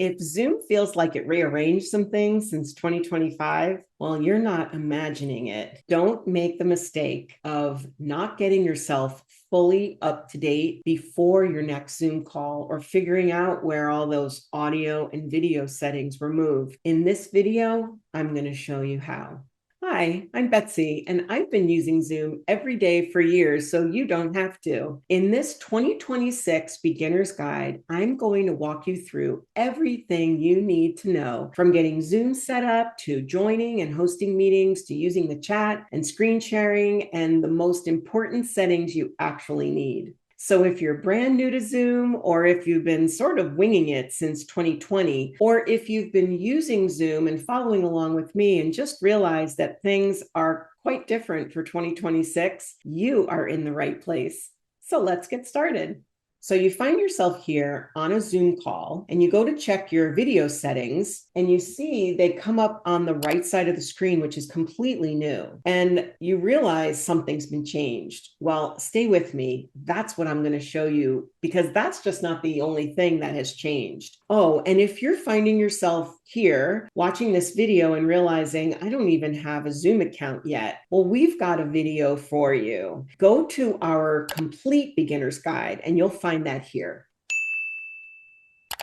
If Zoom feels like it rearranged some things since 2025, well, you're not imagining it. Don't make the mistake of not getting yourself fully up to date before your next Zoom call or figuring out where all those audio and video settings were moved. In this video, I'm going to show you how. Hi, I'm Betsy, and I've been using Zoom every day for years, so you don't have to. In this 2026 Beginner's Guide, I'm going to walk you through everything you need to know, from getting Zoom set up to joining and hosting meetings to using the chat and screen sharing and the most important settings you actually need. So if you're brand new to Zoom, or if you've been sort of winging it since 2020, or if you've been using Zoom and following along with me and just realized that things are quite different for 2026, you are in the right place. So let's get started. So you find yourself here on a Zoom call and you go to check your video settings and you see they come up on the right side of the screen, which is completely new. And you realize something's been changed. Well, stay with me. That's what I'm going to show you, because that's just not the only thing that has changed. Oh, and if you're finding yourself here watching this video and realizing I don't even have a Zoom account yet, well, we've got a video for you. Go to our complete beginner's guide and you'll find that here.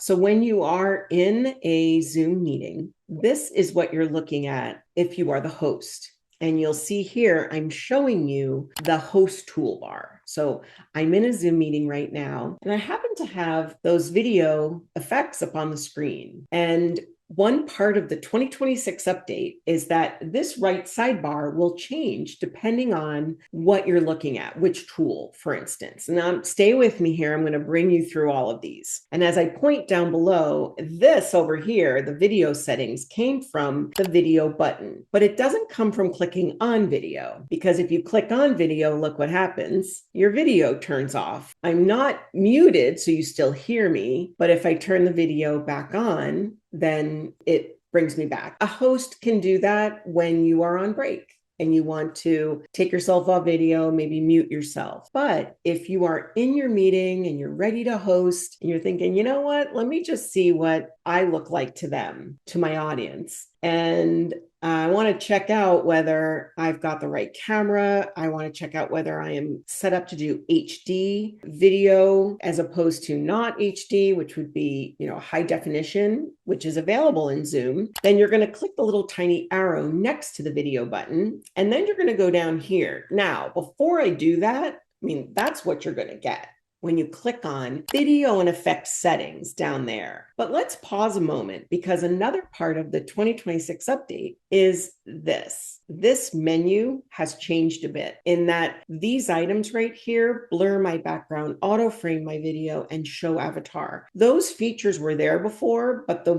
So when you are in a Zoom meeting, this is what you're looking at if you are the host. And you'll see here, I'm showing you the host toolbar. So I'm in a Zoom meeting right now, and I happen to have those video effects up on the screen. And one part of the 2026 update is that this right sidebar will change depending on what you're looking at, which tool, for instance. Now, stay with me here. I'm going to bring you through all of these. And as I point down below, this over here, the video settings, came from the video button, but it doesn't come from clicking on video, because if you click on video, look what happens. Your video turns off. I'm not muted, so you still hear me, but if I turn the video back on, then it brings me back. A host can do that when you are on break and you want to take yourself off video, maybe mute yourself. But if you are in your meeting and you're ready to host and you're thinking, you know what, let me just see what I look like to them, to my audience. And I want to check out whether I've got the right camera. I want to check out whether I am set up to do HD video as opposed to not HD, which would be, high definition, which is available in Zoom. Then you're going to click the little tiny arrow next to the video button, and then you're going to go down here. Now, before I do that, that's what you're going to get when you click on video and effects settings down there. But let's pause a moment, because another part of the 2026 update is this. This menu has changed a bit in that these items right here, blur my background, auto frame my video, and show avatar. Those features were there before, but the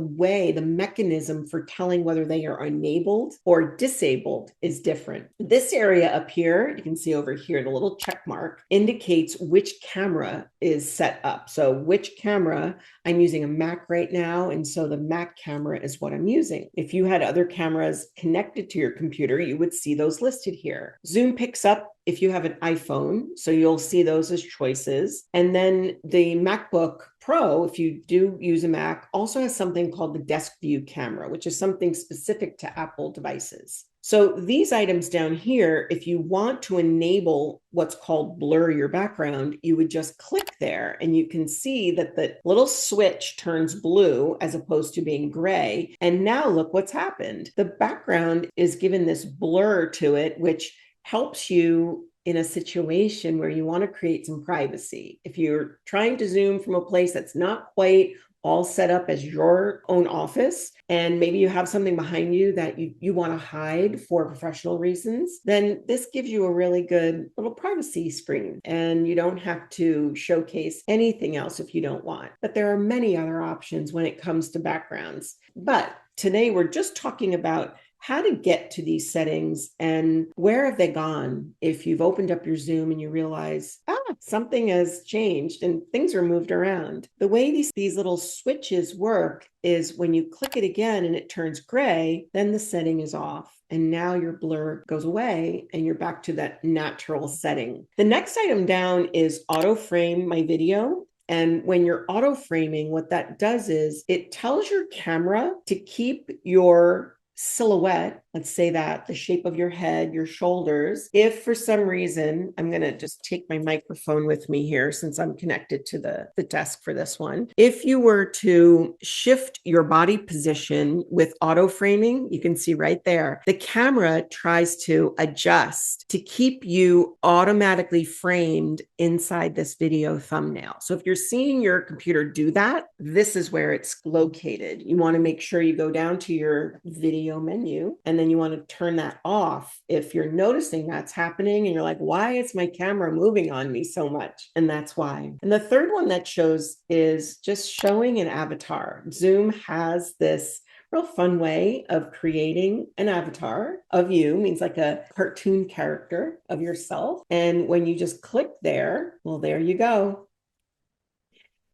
mechanism for telling whether they are enabled or disabled is different. This area up here, you can see over here, the little check mark indicates which camera is set up. So which camera, I'm using a Mac right now, and so the Mac camera is what I'm using. If you had other cameras connected to your computer, you would see those listed here. Zoom picks up if you have an iPhone, so you'll see those as choices. And then the MacBook Pro, if you do use a Mac, also has something called the Desk View camera, which is something specific to Apple devices. So these items down here, if you want to enable what's called blur your background, you would just click there and you can see that the little switch turns blue as opposed to being gray. And now look what's happened. The background is given this blur to it, which helps you in a situation where you want to create some privacy. If you're trying to Zoom from a place that's not quite all set up as your own office, and maybe you have something behind you that you want to hide for professional reasons, then this gives you a really good little privacy screen, and you don't have to showcase anything else if you don't want. But there are many other options when it comes to backgrounds. But today we're just talking about how to get to these settings and where have they gone if you've opened up your Zoom and you realize, something has changed and things are moved around. The way these little switches work is when you click it again and it turns gray, then the setting is off. And now your blur goes away and you're back to that natural setting. The next item down is auto frame my video. And when you're auto framing, what that does is it tells your camera to keep your silhouette, let's say that the shape of your head, your shoulders. If for some reason, I'm going to just take my microphone with me here since I'm connected to the desk for this one. If you were to shift your body position with auto framing, you can see right there, the camera tries to adjust to keep you automatically framed inside this video thumbnail. So if you're seeing your computer do that, this is where it's located. You want to make sure you go down to your video menu, and then you want to turn that off if you're noticing that's happening and you're like, why is my camera moving on me so much? And that's why. And the third one that shows is just showing an avatar. Zoom has this real fun way of creating an avatar of you, means like a cartoon character of yourself. And when you just click there, well, there you go.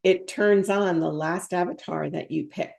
It turns on the last avatar that you picked.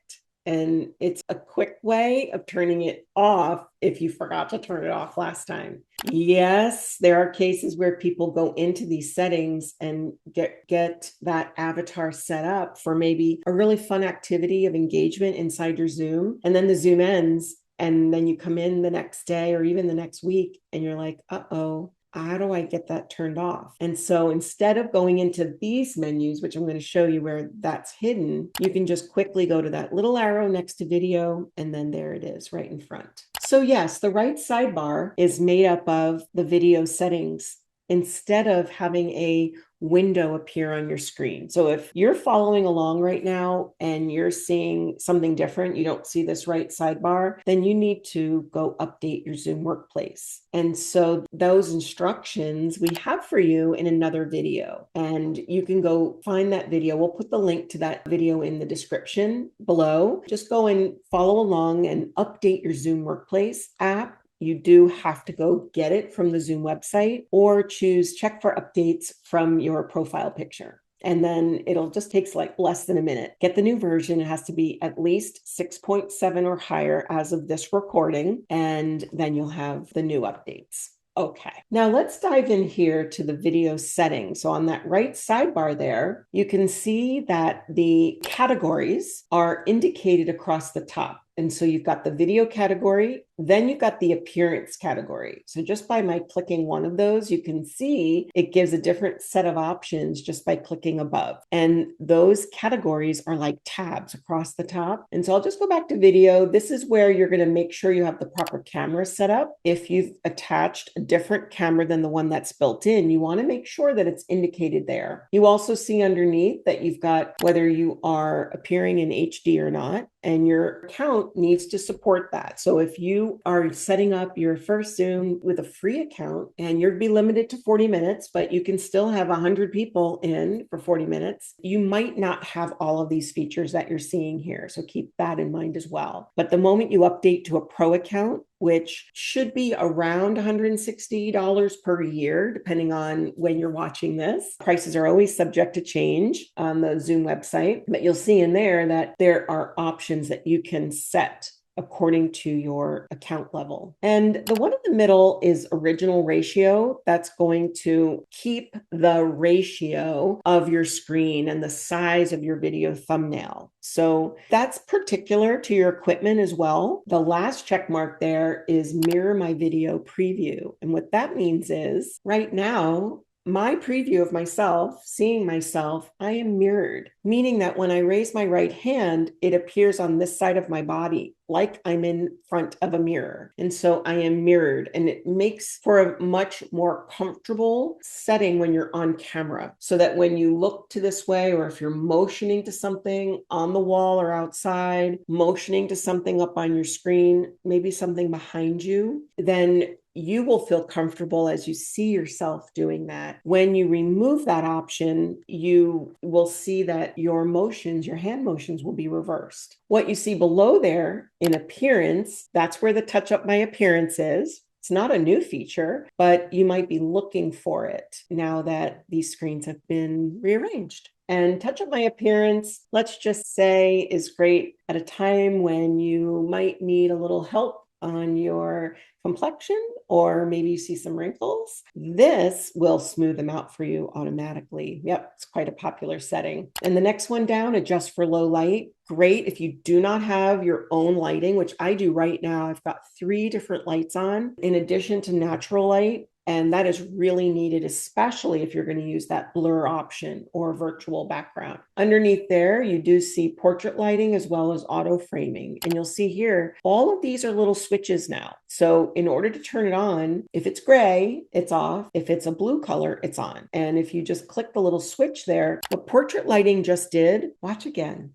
And it's a quick way of turning it off if you forgot to turn it off last time. Yes, there are cases where people go into these settings and get that avatar set up for maybe a really fun activity of engagement inside your Zoom. And then the Zoom ends, and then you come in the next day or even the next week, and you're like, uh-oh, how do I get that turned off? And so instead of going into these menus, which I'm going to show you where that's hidden, you can just quickly go to that little arrow next to video, and then there it is right in front. So yes, the right sidebar is made up of the video settings instead of having a window appear on your screen. So if you're following along right now and you're seeing something different, you don't see this right sidebar, then you need to go update your Zoom Workplace. And so those instructions we have for you in another video, and you can go find that video. We'll put the link to that video in the description below. Just go and follow along and update your Zoom Workplace app. You do have to go get it from the Zoom website or choose check for updates from your profile picture. And then it'll just takes like less than a minute. Get the new version. It has to be at least 6.7 or higher as of this recording. And then you'll have the new updates. Okay, now let's dive in here to the video settings. So on that right sidebar there, you can see that the categories are indicated across the top. And so you've got the video category, then you've got the appearance category. So just by my clicking one of those, you can see it gives a different set of options just by clicking above. And those categories are like tabs across the top. And so I'll just go back to video. This is where you're going to make sure you have the proper camera set up. If you've attached a different camera than the one that's built in, you want to make sure that it's indicated there. You also see underneath that you've got whether you are appearing in HD or not, and your account needs to support that. So if you are setting up your first Zoom with a free account and you'll be limited to 40 minutes, but you can still have 100 people in for 40 minutes, you might not have all of these features that you're seeing here. So keep that in mind as well. But the moment you update to a pro account, which should be around $160 per year, depending on when you're watching this. Prices are always subject to change on the Zoom website, but you'll see in there that there are options that you can set according to your account level. And the one in the middle is original ratio. That's going to keep the ratio of your screen and the size of your video thumbnail. So that's particular to your equipment as well. The last check mark there is mirror my video preview. And what that means is right now, my preview of myself, seeing myself, I am mirrored, meaning that when I raise my right hand, it appears on this side of my body, like I'm in front of a mirror. And so I am mirrored, and it makes for a much more comfortable setting when you're on camera, so that when you look to this way, or if you're motioning to something on the wall or outside, motioning to something up on your screen, maybe something behind you, then you will feel comfortable as you see yourself doing that. When you remove that option, you will see that your motions, your hand motions will be reversed. What you see below there in appearance, that's where the touch up my appearance is. It's not a new feature, but you might be looking for it now that these screens have been rearranged. And touch up my appearance, let's just say, is great at a time when you might need a little help on your complexion, or maybe you see some wrinkles, this will smooth them out for you automatically. Yep, it's quite a popular setting. And the next one down, adjust for low light. Great if you do not have your own lighting, which I do right now. I've got 3 different lights on in addition to natural light. And that is really needed, especially if you're going to use that blur option or virtual background. Underneath there, you do see portrait lighting as well as auto framing. And you'll see here, all of these are little switches now. So in order to turn it on, if it's gray, it's off. If it's a blue color, it's on. And if you just click the little switch there, what portrait lighting just did, watch again.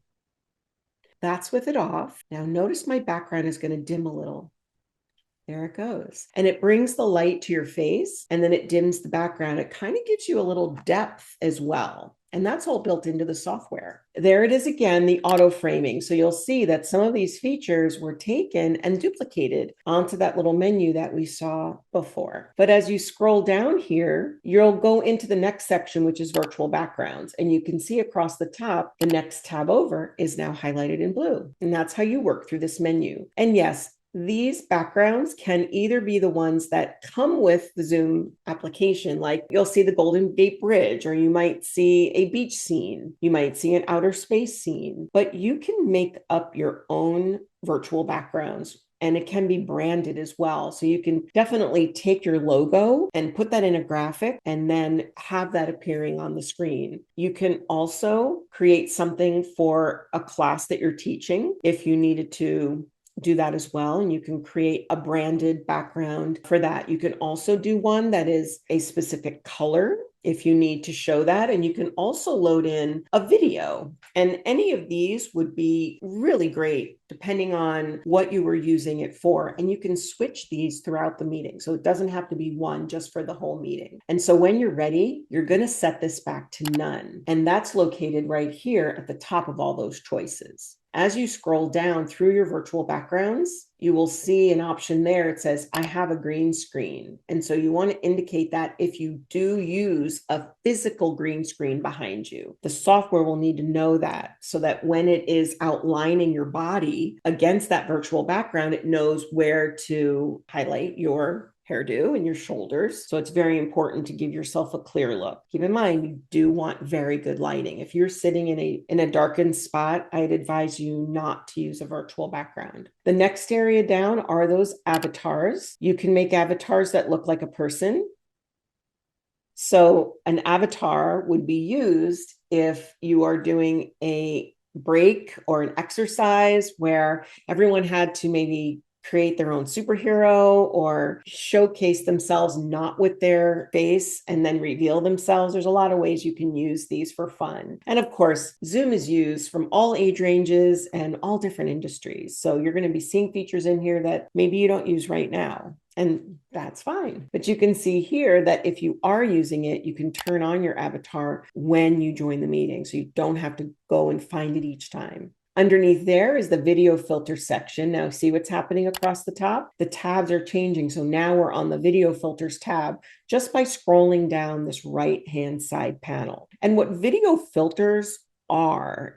That's with it off. Now notice my background is going to dim a little. There it goes. And it brings the light to your face and then it dims the background. It kind of gives you a little depth as well. And that's all built into the software. There it is again, the auto framing. So you'll see that some of these features were taken and duplicated onto that little menu that we saw before. But as you scroll down here, you'll go into the next section, which is virtual backgrounds. And you can see across the top, the next tab over is now highlighted in blue. And that's how you work through this menu. And yes, these backgrounds can either be the ones that come with the Zoom application, like you'll see the Golden Gate Bridge, or you might see a beach scene, you might see an outer space scene, but you can make up your own virtual backgrounds. And it can be branded as well. So you can definitely take your logo and put that in a graphic and then have that appearing on the screen. You can also create something for a class that you're teaching if you needed to do that as well. And you can create a branded background for that. You can also do one that is a specific color if you need to show that. And you can also load in a video. And any of these would be really great depending on what you were using it for. And you can switch these throughout the meeting. So it doesn't have to be one just for the whole meeting. And so when you're ready, you're going to set this back to none. And that's located right here at the top of all those choices. As you scroll down through your virtual backgrounds, you will see an option there. It says, I have a green screen. And so you want to indicate that if you do use a physical green screen behind you, the software will need to know that so that when it is outlining your body against that virtual background, it knows where to highlight your hairdo and your shoulders. So it's very important to give yourself a clear look. Keep in mind, you do want very good lighting. If you're sitting in a darkened spot, I'd advise you not to use a virtual background. The next area down are those avatars. You can make avatars that look like a person. So an avatar would be used if you are doing a break or an exercise where everyone had to maybe create their own superhero or showcase themselves not with their face and then reveal themselves. There's a lot of ways you can use these for fun. And of course, Zoom is used from all age ranges and all different industries. So you're going to be seeing features in here that maybe you don't use right now. And that's fine. But you can see here that if you are using it, you can turn on your avatar when you join the meeting. So you don't have to go and find it each time. Underneath there is the video filter section. Now see what's happening across the top? The tabs are changing. So now we're on the video filters tab just by scrolling down this right-hand side panel. And what video filters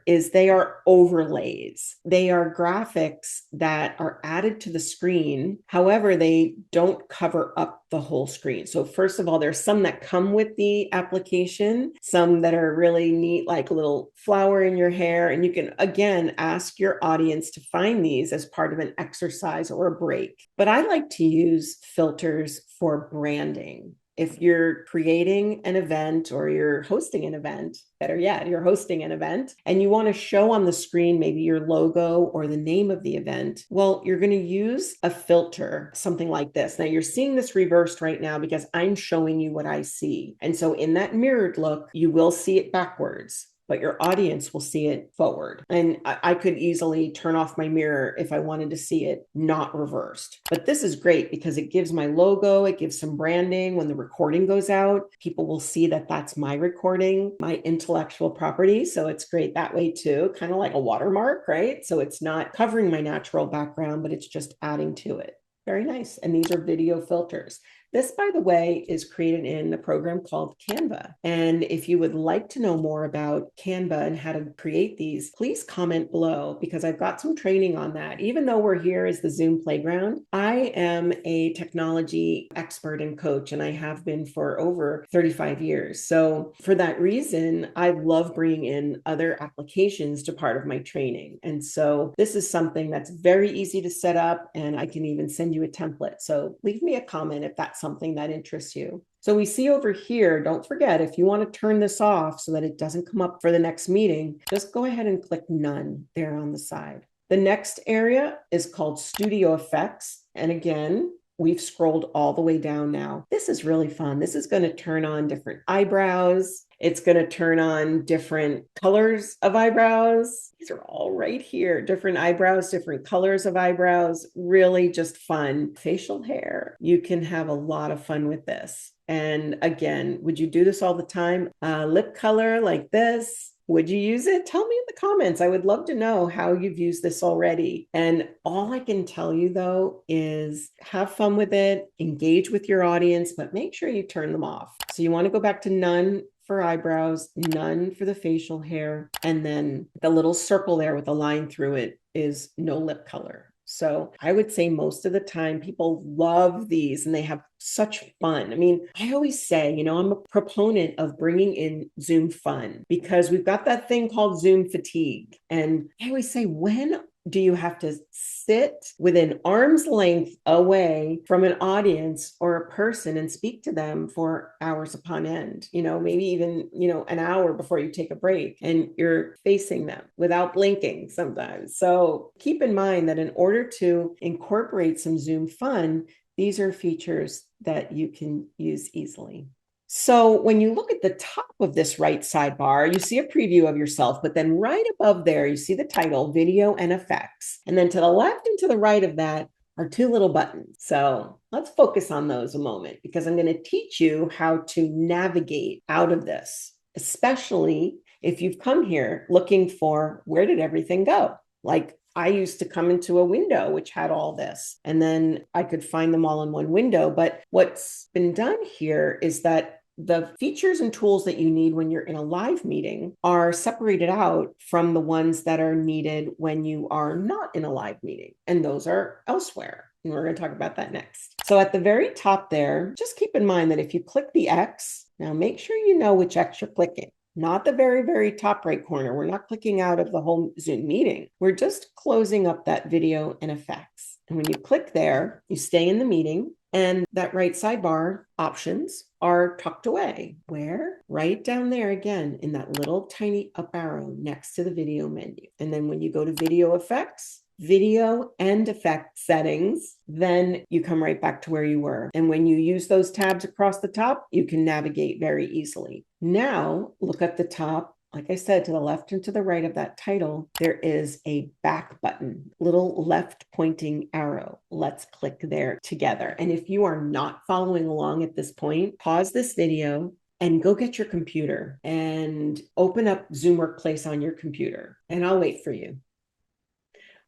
is they are overlays. They are graphics that are added to the screen. However, they don't cover up the whole screen. So first of all, there's some that come with the application, some that are really neat, like a little flower in your hair. And you can, again, ask your audience to find these as part of an exercise or a break. But I like to use filters for branding. If you're creating an event or you're hosting an event, better yet, you're hosting an event and you want to show on the screen maybe your logo or the name of the event, well, you're going to use a filter, something like this. Now you're seeing this reversed right now because I'm showing you what I see. And so in that mirrored look, you will see it backwards, but your audience will see it forward. And I could easily turn off my mirror if I wanted to see it not reversed. But this is great because it gives my logo, it gives some branding. When the recording goes out, people will see that that's my recording, my intellectual property. So it's great that way too, kind of like a watermark, right? So it's not covering my natural background, but it's just adding to it. Very nice. And these are video filters. This, by the way, is created in the program called Canva. And if you would like to know more about Canva and how to create these, please comment below because I've got some training on that. Even though we're here as the Zoom playground, I am a technology expert and coach, and I have been for over 35 years. So for that reason, I love bringing in other applications to part of my training. And so this is something that's very easy to set up, and I can even send you a template. So leave me a comment if that's something that interests you. So we see over here, don't forget, if you want to turn this off so that it doesn't come up for the next meeting, just go ahead and click none there on the side. The next area is called Studio Effects. And again, we've scrolled all the way down now. This is really fun. This is going to turn on different eyebrows. It's going to turn on different colors of eyebrows. These are all right here. Different eyebrows, different colors of eyebrows. Really just fun. Facial hair. You can have a lot of fun with this. And again, would you do this all the time? Lip color like this. Would you use it? Tell me in the comments. I would love to know how you've used this already. And all I can tell you though is have fun with it, engage with your audience, but make sure you turn them off. So you want to go back to none for eyebrows, none for the facial hair, and then the little circle there with a line through it is no lip color. So I would say most of the time people love these and they have such fun. I mean, I always say, I'm a proponent of bringing in Zoom fun because we've got that thing called Zoom fatigue. And I always say, when do you have to sit within arm's length away from an audience or a person and speak to them for hours upon end, maybe even, an hour before you take a break and you're facing them without blinking sometimes. So keep in mind that in order to incorporate some Zoom fun, these are features that you can use easily. So when you look at the top of this right sidebar, you see a preview of yourself, but then right above there, you see the title, Video and Effects. And then to the left and to the right of that are two little buttons. So let's focus on those a moment because I'm going to teach you how to navigate out of this, especially if you've come here looking for where did everything go? Like I used to come into a window which had all this, and then I could find them all in one window. But what's been done here is that the features and tools that you need when you're in a live meeting are separated out from the ones that are needed when you are not in a live meeting. And those are elsewhere. And we're going to talk about that next. So at the very top there, just keep in mind that if you click the X, now make sure you know which X you're clicking. Not the very, very top right corner. We're not clicking out of the whole Zoom meeting. We're just closing up that video and effects. And when you click there, you stay in the meeting and that right sidebar options are tucked away. Where? Right down there again in that little tiny up arrow next to the video menu. And then when you go to video effects, video and effect settings, then you come right back to where you were. And when you use those tabs across the top, you can navigate very easily. Now, look at the top. Like I said, to the left and to the right of that title, there is a back button, little left pointing arrow. Let's click there together. And if you are not following along at this point, pause this video and go get your computer and open up Zoom Workplace on your computer. And I'll wait for you.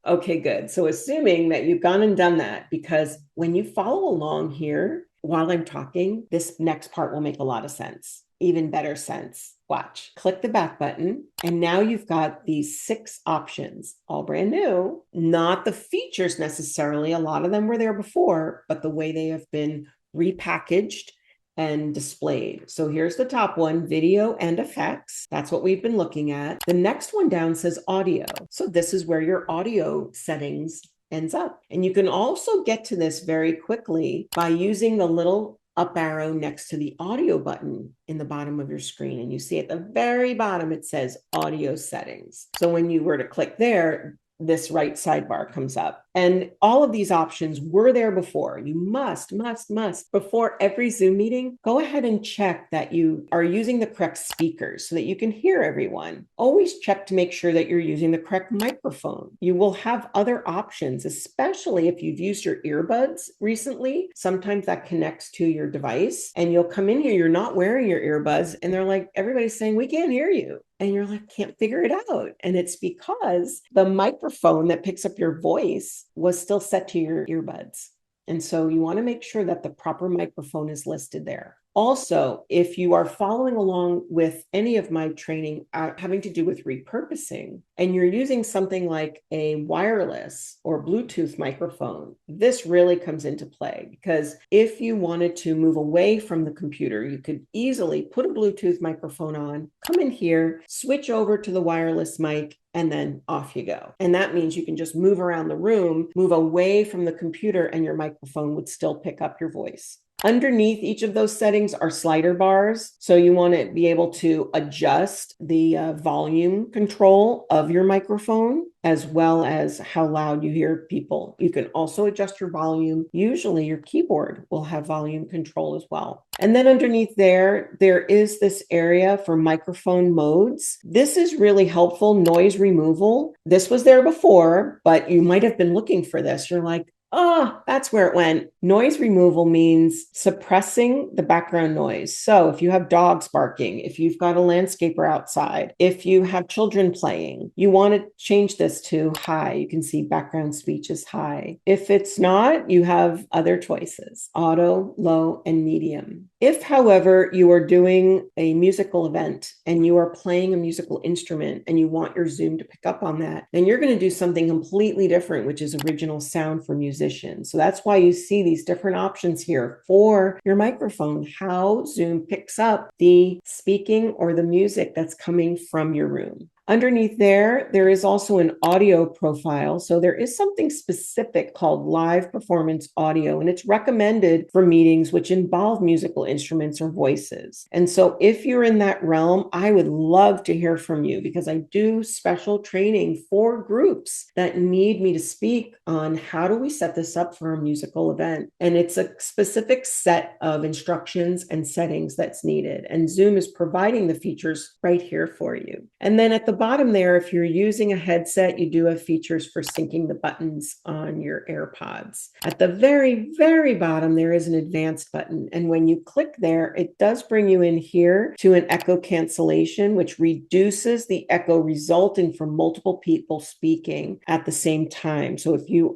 Okay, good. So assuming that you've gone and done that, because when you follow along here while I'm talking, this next part will make a lot of sense, even better sense. Watch, click the back button. And now you've got these 6 options, all brand new, not the features necessarily. A lot of them were there before, but the way they have been repackaged and displayed. So here's the top one, video and effects. That's what we've been looking at. The next one down says audio. So this is where your audio settings ends up. And you can also get to this very quickly by using the little up arrow next to the audio button in the bottom of your screen. And you see at the very bottom, it says audio settings. So when you were to click there, this right sidebar comes up. And all of these options were there before. You must, before every Zoom meeting, go ahead and check that you are using the correct speakers so that you can hear everyone. Always check to make sure that you're using the correct microphone. You will have other options, especially if you've used your earbuds recently. Sometimes that connects to your device and you'll come in here, you're not wearing your earbuds and they're like, everybody's saying, we can't hear you. And you're like, can't figure it out. And it's because the microphone that picks up your voice was still set to your earbuds. And so you want to make sure that the proper microphone is listed there. Also, if you are following along with any of my training having to do with repurposing, and you're using something like a wireless or Bluetooth microphone, this really comes into play, because if you wanted to move away from the computer, you could easily put a Bluetooth microphone on, come in here, switch over to the wireless mic, and then off you go. And that means you can just move around the room, move away from the computer, and your microphone would still pick up your voice. Underneath each of those settings are slider bars. So you want to be able to adjust the volume control of your microphone, as well as how loud you hear people. You can also adjust your volume. Usually your keyboard will have volume control as well. And then underneath there is this area for microphone modes. This is really helpful, noise removal. This was there before, but you might have been looking for this. You're like, oh, that's where it went. Noise removal means suppressing the background noise. So if you have dogs barking, if you've got a landscaper outside, if you have children playing, you want to change this to high. You can see background speech is high. If it's not, you have other choices: auto, low, and medium. If, however, you are doing a musical event and you are playing a musical instrument and you want your Zoom to pick up on that, then you're going to do something completely different, which is original sound for musicians. So that's why you see these different options here for your microphone, how Zoom picks up the speaking or the music that's coming from your room. Underneath there is also an audio profile. So there is something specific called live performance audio, and it's recommended for meetings which involve musical instruments or voices. And so if you're in that realm, I would love to hear from you, because I do special training for groups that need me to speak on how do we set this up for a musical event. And it's a specific set of instructions and settings that's needed. And Zoom is providing the features right here for you. And then at the bottom there, if you're using a headset, you do have features for syncing the buttons on your AirPods. At the very, very bottom, there is an advanced button. And when you click there, it does bring you in here to an echo cancellation, which reduces the echo resulting from multiple people speaking at the same time. So if you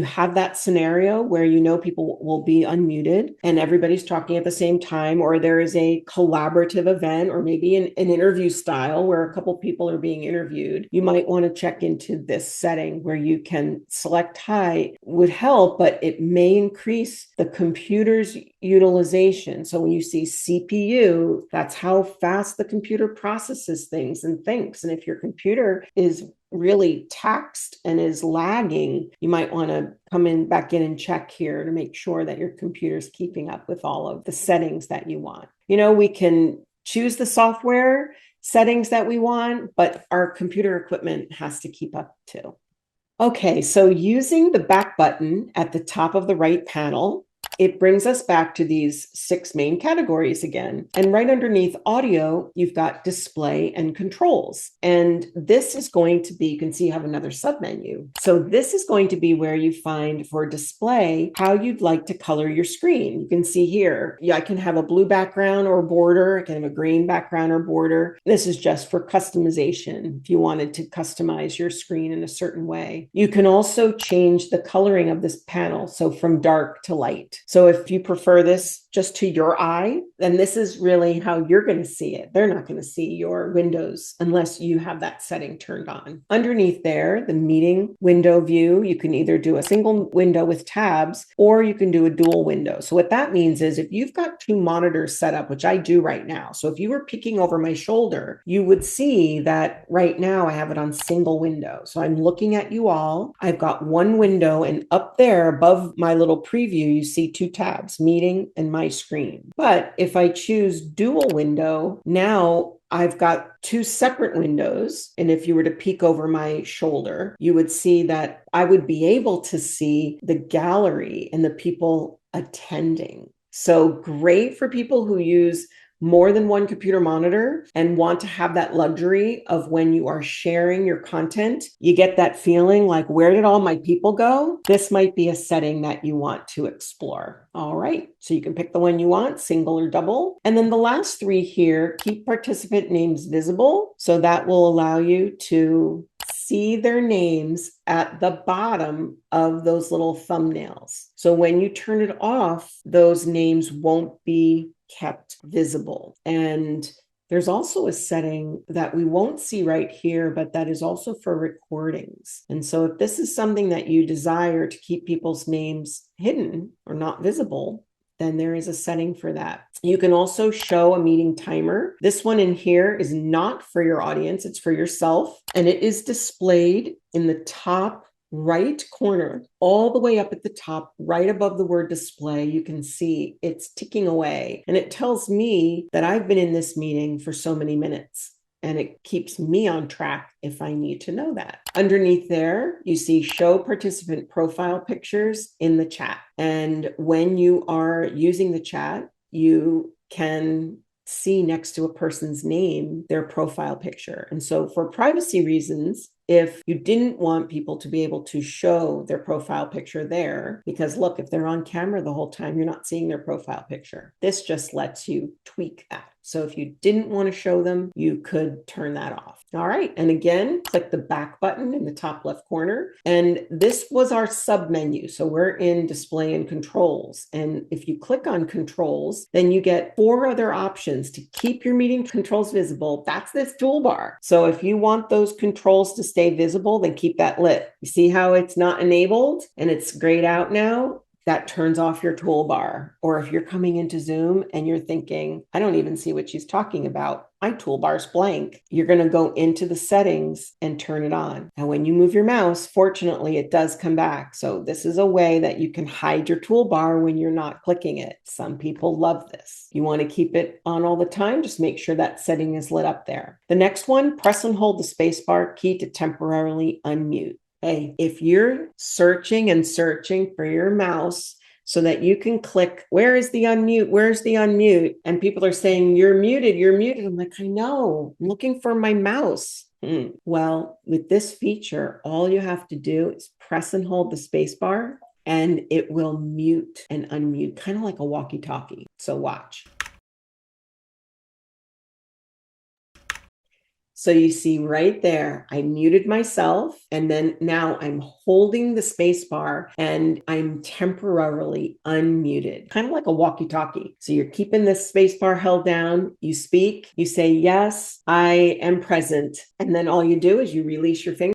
have that scenario where you know people will be unmuted and everybody's talking at the same time, or there is a collaborative event, or maybe an interview style where a couple people are being interviewed, you might want to check into this setting where you can select high. Would help, but it may increase the computer's utilization. So when you see CPU, that's how fast the computer processes things and thinks. And if your computer is really taxed and is lagging, you might want to come back in and check here to make sure that your computer's keeping up with all of the settings that you want. We can choose the software settings that we want, but our computer equipment has to keep up too. Okay, so using the back button at the top of the right panel, it brings us back to these 6 main categories again. And right underneath audio, you've got display and controls. And this is going to be, you can see you have another submenu. So this is going to be where you find for display how you'd like to color your screen. You can see here, I can have a blue background or border. I can have a green background or border. This is just for customization if you wanted to customize your screen in a certain way. You can also change the coloring of this panel, so from dark to light. So if you prefer this just to your eye, then this is really how you're going to see it. They're not going to see your windows unless you have that setting turned on. Underneath there, the meeting window view, you can either do a single window with tabs, or you can do a dual window. So what that means is if you've got 2 monitors set up, which I do right now. So if you were peeking over my shoulder, you would see that right now I have it on single window. So I'm looking at you all. I've got 1 window, and up there above my little preview, you see 2 tabs, meeting and my screen. But if I choose dual window, now I've got 2 separate windows. And if you were to peek over my shoulder, you would see that I would be able to see the gallery and the people attending. So great for people who use more than 1 computer monitor and want to have that luxury of when you are sharing your content, you get that feeling like, where did all my people go? This might be a setting that you want to explore. All right, so you can pick the one you want, single or double. And then the last 3 here, keep participant names visible. So that will allow you to see their names at the bottom of those little thumbnails. So when you turn it off, those names won't be kept visible. And there's also a setting that we won't see right here, but that is also for recordings. And so if this is something that you desire to keep people's names hidden or not visible, then there is a setting for that. You can also show a meeting timer. This one in here is not for your audience, it's for yourself. And it is displayed in the top right corner, all the way up at the top, right above the word display. You can see it's ticking away. And it tells me that I've been in this meeting for so many minutes. And it keeps me on track if I need to know that. Underneath there, you see show participant profile pictures in the chat. And when you are using the chat, you can see next to a person's name their profile picture. And so for privacy reasons, if you didn't want people to be able to show their profile picture there, because look, if they're on camera the whole time, you're not seeing their profile picture. This just lets you tweak that. So if you didn't want to show them, you could turn that off. All right. And again, click the back button in the top left corner. And this was our sub menu. So we're in display and controls. And if you click on controls, then you get 4 other options to keep your meeting controls visible. That's this toolbar. So if you want those controls to stay visible, then keep that lit. You see how it's not enabled and it's grayed out now? That turns off your toolbar. Or if you're coming into Zoom and you're thinking, I don't even see what she's talking about, my toolbar's blank, you're going to go into the settings and turn it on. And when you move your mouse, fortunately, it does come back. So this is a way that you can hide your toolbar when you're not clicking it. Some people love this. You want to keep it on all the time, just make sure that setting is lit up there. The next one, press and hold the spacebar key to temporarily unmute. Hey, if you're searching and searching for your mouse so that you can click, where is the unmute? Where's the unmute? And people are saying, you're muted, you're muted. I'm like, I know, I'm looking for my mouse. Well, with this feature, all you have to do is press and hold the space bar and it will mute and unmute, kind of like a walkie-talkie. So watch. So you see right there, I muted myself, and then now I'm holding the space bar and I'm temporarily unmuted, kind of like a walkie-talkie. So you're keeping this space bar held down, you speak, you say, yes, I am present. And then all you do is you release your finger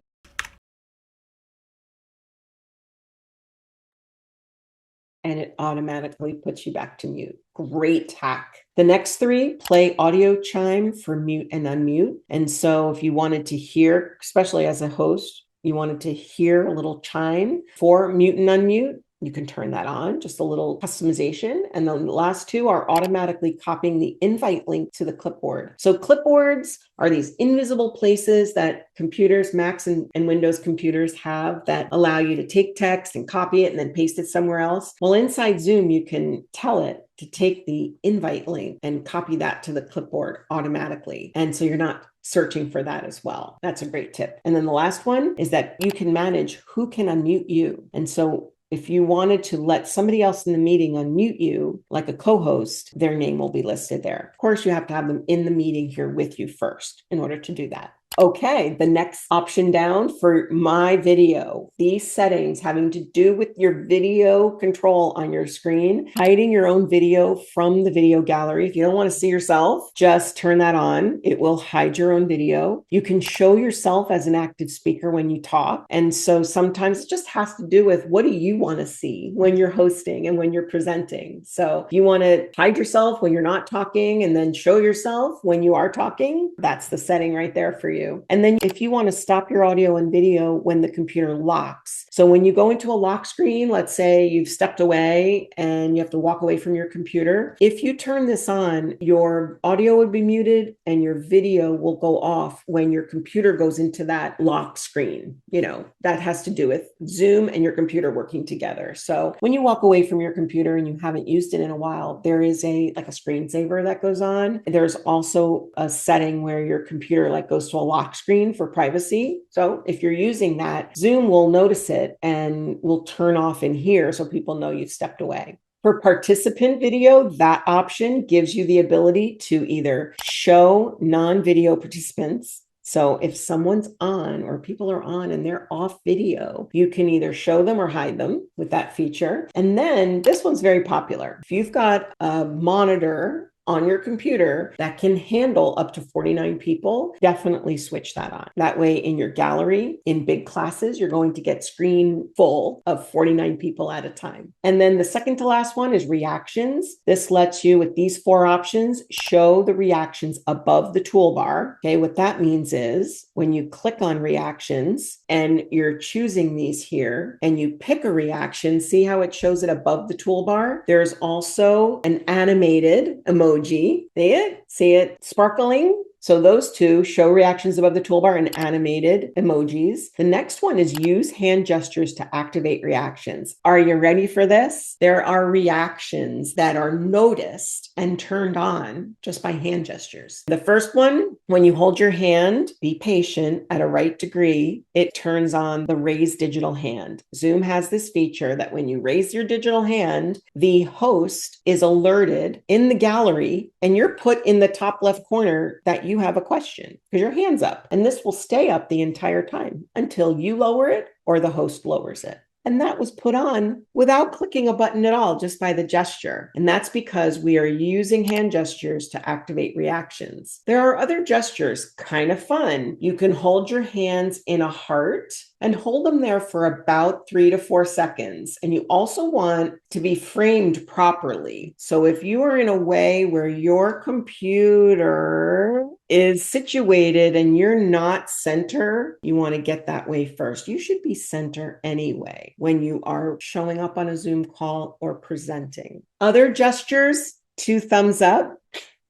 and it automatically puts you back to mute. Great hack. The next 3, play audio chime for mute and unmute. And so if you wanted to hear, especially as a host, you wanted to hear a little chime for mute and unmute, you can turn that on, just a little customization. And then the last 2 are automatically copying the invite link to the clipboard. So clipboards are these invisible places that computers, Macs and Windows computers have that allow you to take text and copy it and then paste it somewhere else. Well, inside Zoom, you can tell it to take the invite link and copy that to the clipboard automatically. And so you're not searching for that as well. That's a great tip. And then the last one is that you can manage who can unmute you. And so if you wanted to let somebody else in the meeting unmute you, like a co-host, their name will be listed there. Of course, you have to have them in the meeting here with you first in order to do that. Okay, the next option down for my video, these settings having to do with your video control on your screen, hiding your own video from the video gallery. If you don't want to see yourself, just turn that on. It will hide your own video. You can show yourself as an active speaker when you talk. And so sometimes it just has to do with what do you want to see when you're hosting and when you're presenting. So you want to hide yourself when you're not talking and then show yourself when you are talking. That's the setting right there for you. And then if you want to stop your audio and video when the computer locks. So when you go into a lock screen, let's say you've stepped away and you have to walk away from your computer. If you turn this on, your audio would be muted and your video will go off when your computer goes into that lock screen. You know, that has to do with Zoom and your computer working together. So when you walk away from your computer and you haven't used it in a while, there is like a screensaver that goes on. There's also a setting where your computer goes to a lock screen for privacy. So if you're using that, Zoom will notice it and will turn off in here so people know you've stepped away. For participant video, that option gives you the ability to either show non-video participants. So if someone's on or people are on and they're off video, you can either show them or hide them with that feature. And then this one's very popular. If you've got a monitor on your computer that can handle up to 49 people, definitely switch that on. That way in your gallery, in big classes, you're going to get screen full of 49 people at a time. And then the second to last one is reactions. This lets you, with these 4 options, show the reactions above the toolbar. Okay, what that means is when you click on reactions and you're choosing these here and you pick a reaction, see how it shows it above the toolbar? There's also an animated emoji. See it? See it sparkling? So those two show reactions above the toolbar and animated emojis. The next one is use hand gestures to activate reactions. Are you ready for this? There are reactions that are noticed and turned on just by hand gestures. The first one, when you hold your hand, be patient at a right degree, it turns on the raise digital hand. Zoom has this feature that when you raise your digital hand, the host is alerted in the gallery and you're put in the top left corner that you have a question because your hand's up, and this will stay up the entire time until you lower it or the host lowers it. And that was put on without clicking a button at all, just by the gesture. And that's because we are using hand gestures to activate reactions. There are other gestures, kind of fun. You can hold your hands in a heart and hold them there for about 3 to 4 seconds. And you also want to be framed properly. So if you are in a way where your computer is situated and you're not center, you want to get that way first. You should be center anyway when you are showing up on a Zoom call or presenting. Other gestures, 2 thumbs up.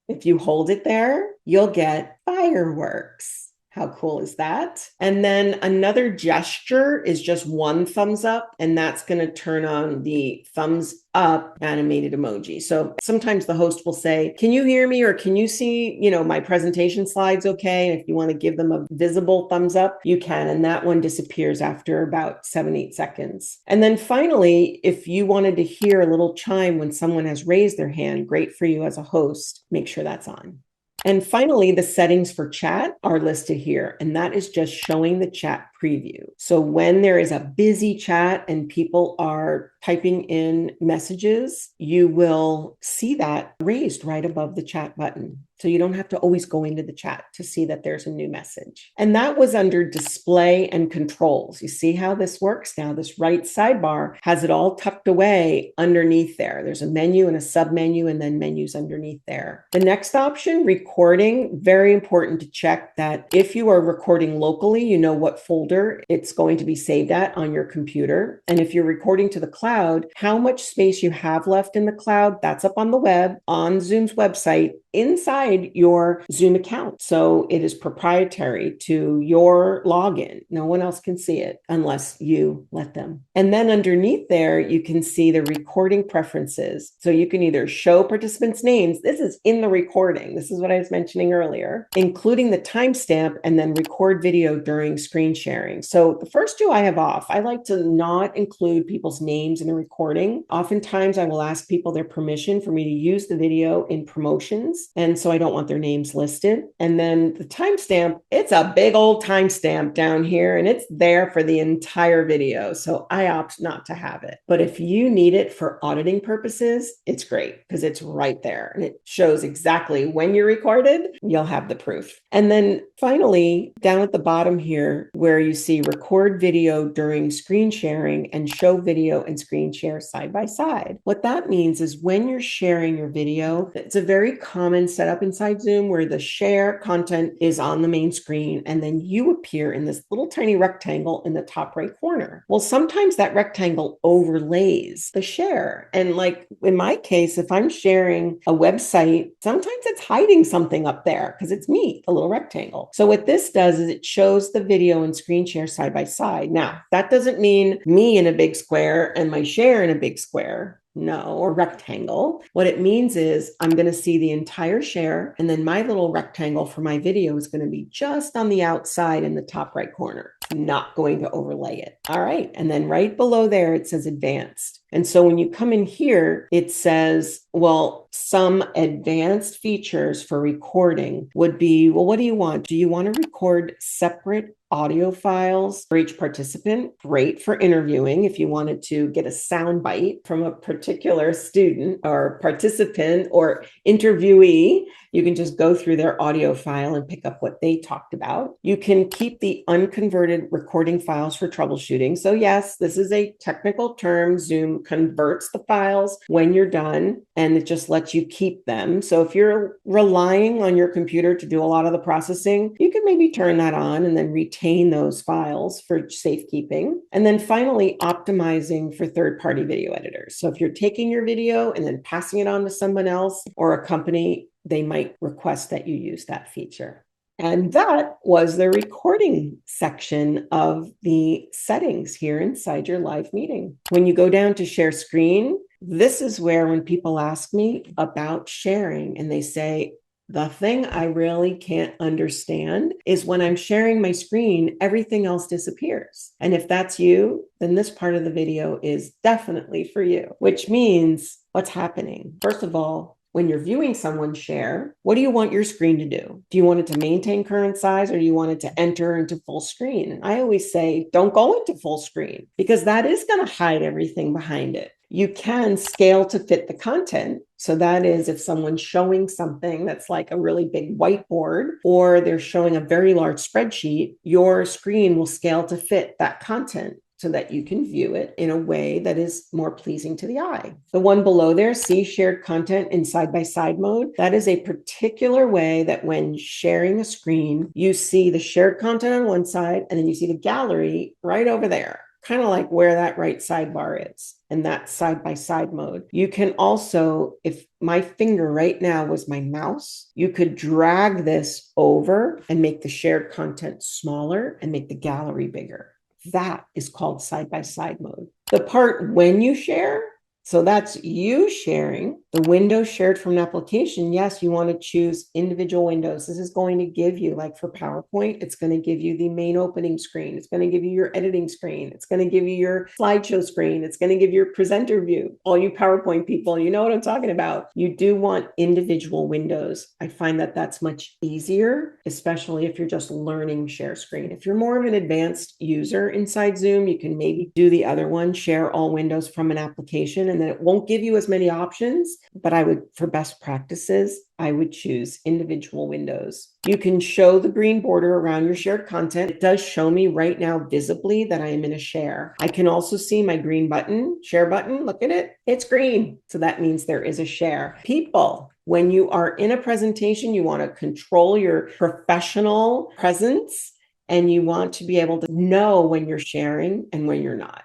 If you hold it there, you'll get fireworks. How cool is that? And then another gesture is just 1 thumbs up, and that's going to turn on the thumbs up animated emoji. So sometimes the host will say, can you hear me? Or can you see, my presentation slides okay? And if you want to give them a visible thumbs up, you can. And that one disappears after about 7-8 seconds. And then finally, if you wanted to hear a little chime when someone has raised their hand, great for you as a host, make sure that's on. And finally, the settings for chat are listed here, and that is just showing the chat preview. So when there is a busy chat and people are typing in messages, you will see that raised right above the chat button. So you don't have to always go into the chat to see that there's a new message. And that was under display and controls. You see how this works now? This right sidebar has it all tucked away underneath there. There's a menu and a submenu and then menus underneath there. The next option, recording, very important to check that if you are recording locally, you know what folder it's going to be saved at on your computer. And if you're recording to the cloud, how much space you have left in the cloud, that's up on the web, on Zoom's website, inside your Zoom account. So it is proprietary to your login. No one else can see it unless you let them. And then underneath there, you can see the recording preferences. So you can either show participants' names. This is in the recording. This is what I was mentioning earlier, including the timestamp, and then record video during screen sharing. So the first 2 I have off. I like to not include people's names in a recording. Oftentimes I will ask people their permission for me to use the video in promotions. And so I don't want their names listed. And then the timestamp, it's a big old timestamp down here and it's there for the entire video. So I opt not to have it. But if you need it for auditing purposes, it's great because it's right there and it shows exactly when you recorded, you'll have the proof. And then finally, down at the bottom here, where you see record video during screen sharing and show video and screen share side by side. What that means is when you're sharing your video, it's a very common setup inside Zoom where the share content is on the main screen and then you appear in this little tiny rectangle in the top right corner. Well, sometimes that rectangle overlays the share. And like in my case, if I'm sharing a website, sometimes it's hiding something up there because it's me, a little rectangle. So what this does is it shows the video and screen share side by side. Now, that doesn't mean me in a big square and my share in a big square. No, or rectangle. What it means is I'm going to see the entire share, and then my little rectangle for my video is going to be just on the outside in the top right corner. I'm not going to overlay it. All right. And then right below there, it says advanced. And so when you come in here, it says, well, some advanced features for recording would be, well, what do you want? Do you want to record separate audio files for each participant? Great for interviewing. If you wanted to get a sound bite from a particular student or participant or interviewee, you can just go through their audio file and pick up what they talked about. You can keep the unconverted recording files for troubleshooting. So yes, this is a technical term. Zoom converts the files when you're done, and it just lets you keep them. So if you're relying on your computer to do a lot of the processing, you can maybe turn that on and then retain those files for safekeeping. And then finally, optimizing for third-party video editors. So if you're taking your video and then passing it on to someone else or a company, they might request that you use that feature. And that was the recording section of the settings here inside your live meeting. When you go down to share screen, this is where when people ask me about sharing and they say, the thing I really can't understand is when I'm sharing my screen, everything else disappears. And if that's you, then this part of the video is definitely for you, which means what's happening. First of all, when you're viewing someone share, what do you want your screen to do? Do you want it to maintain current size, or do you want it to enter into full screen? And I always say, don't go into full screen, because that is going to hide everything behind it. You can scale to fit the content. So that is if someone's showing something that's like a really big whiteboard, or they're showing a very large spreadsheet, your screen will scale to fit that content, so that you can view it in a way that is more pleasing to the eye. The one below there, see shared content in side-by-side mode. That is a particular way that when sharing a screen, you see the shared content on one side, and then you see the gallery right over there, kind of like where that right sidebar is. And that's side-by-side mode. You can also, if my finger right now was my mouse, you could drag this over and make the shared content smaller and make the gallery bigger. That is called side-by-side mode. The part when you share, so that's you sharing, the window shared from an application. Yes, you want to choose individual windows. This is going to give you, like for PowerPoint, it's going to give you the main opening screen. It's going to give you your editing screen. It's going to give you your slideshow screen. It's going to give you your presenter view. All you PowerPoint people, you know what I'm talking about. You do want individual windows. I find that that's much easier, especially if you're just learning share screen. If you're more of an advanced user inside Zoom, you can maybe do the other one, share all windows from an application, and then it won't give you as many options. But I would, for best practices, I would choose individual windows. You can show the green border around your shared content. It does show me right now visibly that I am in a share. I can also see my green button, share button. Look at it. It's green. So that means there is a share. People, when you are in a presentation, you want to control your professional presence, and you want to be able to know when you're sharing and when you're not